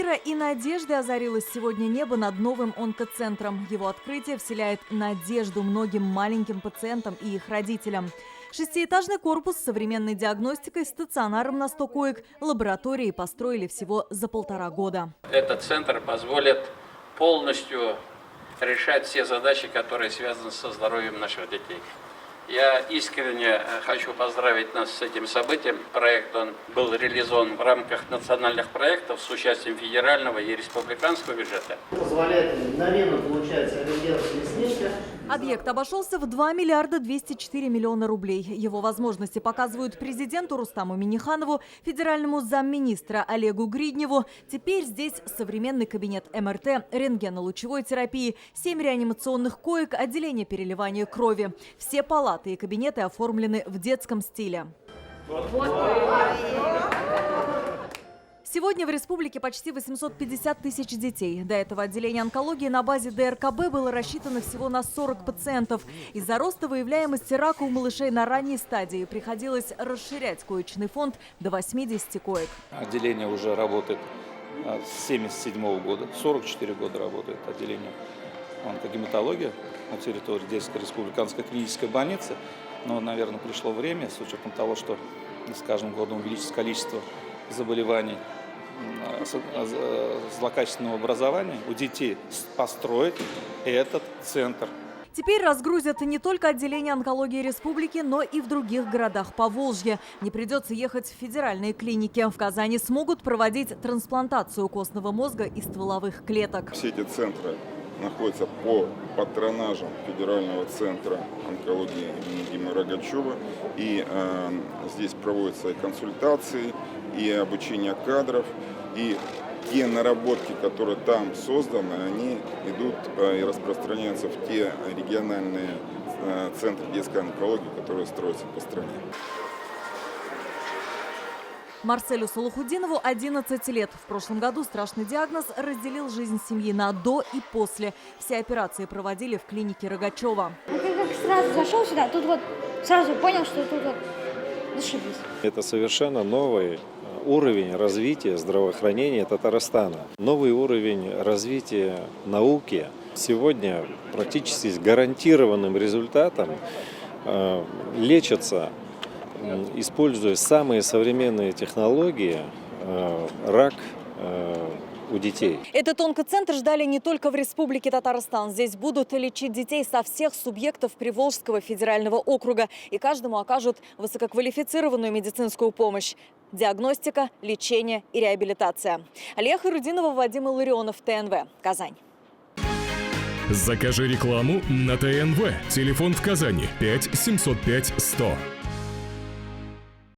мира и надежды озарилось сегодня небо над новым онкоцентром. Его открытие вселяет надежду многим маленьким пациентам и их родителям. Шестиэтажный корпус с современной диагностикой, стационаром на 100 коек, лабораторией построили всего за 1,5 года. Этот центр позволит полностью решать все задачи, которые связаны со здоровьем наших детей. Я искренне хочу поздравить нас с этим событием. Проект он был реализован в рамках национальных проектов с участием федерального и республиканского бюджета. Позволяет мгновенно получать рентгеновские снимки. Объект обошелся в 2 миллиарда 204 миллиона рублей. Его возможности показывают президенту Рустаму Минниханову, федеральному замминистра Олегу Гридневу. Теперь здесь современный кабинет МРТ, рентгенолучевой терапии, 7 реанимационных коек, отделение переливания крови. Все палаты и кабинеты оформлены в детском стиле. Сегодня в республике почти 850 тысяч детей. До этого отделение онкологии на базе ДРКБ было рассчитано всего на 40 пациентов. Из-за роста выявляемости рака у малышей на ранней стадии приходилось расширять коечный фонд до 80 коек. Отделение уже работает с 1977 года, 44 года работает отделение онкогематологии на территории Детской республиканской клинической больницы. Но, наверное, пришло время, с учетом того, что с каждым годом увеличится количество заболеваний злокачественного образования, у детей построить этот центр. Теперь разгрузят не только отделение онкологии республики, но и в других городах Поволжья. Не придется ехать в федеральные клиники. В Казани смогут проводить трансплантацию костного мозга и стволовых клеток. Все эти центры находятся по патронажам Федерального центра онкологии имени Димы Рогачева. И здесь проводятся и консультации, и обучение кадров, и те наработки, которые там созданы, они идут и распространяются в те региональные центры детской онкологии, которые строятся по стране. Марселю Салахудинову 11 лет. В прошлом году страшный диагноз разделил жизнь семьи на до и после. Все операции проводили в клинике Рогачева. Как сразу зашел сюда, тут вот сразу понял, что тут вот зашибись. Это совершенно новый уровень развития здравоохранения Татарстана. Новый уровень развития науки. Сегодня практически с гарантированным результатом лечатся, используя самые современные технологии, рак у детей. Этот онкоцентр ждали не только в Республике Татарстан. Здесь будут лечить детей со всех субъектов Приволжского федерального округа. И каждому окажут высококвалифицированную медицинскую помощь. Диагностика, лечение и реабилитация. Алия Хайрудинова, Вадим Илларионов, ТНВ, Казань. Закажи рекламу на ТНВ. Телефон в Казани 5 705 100.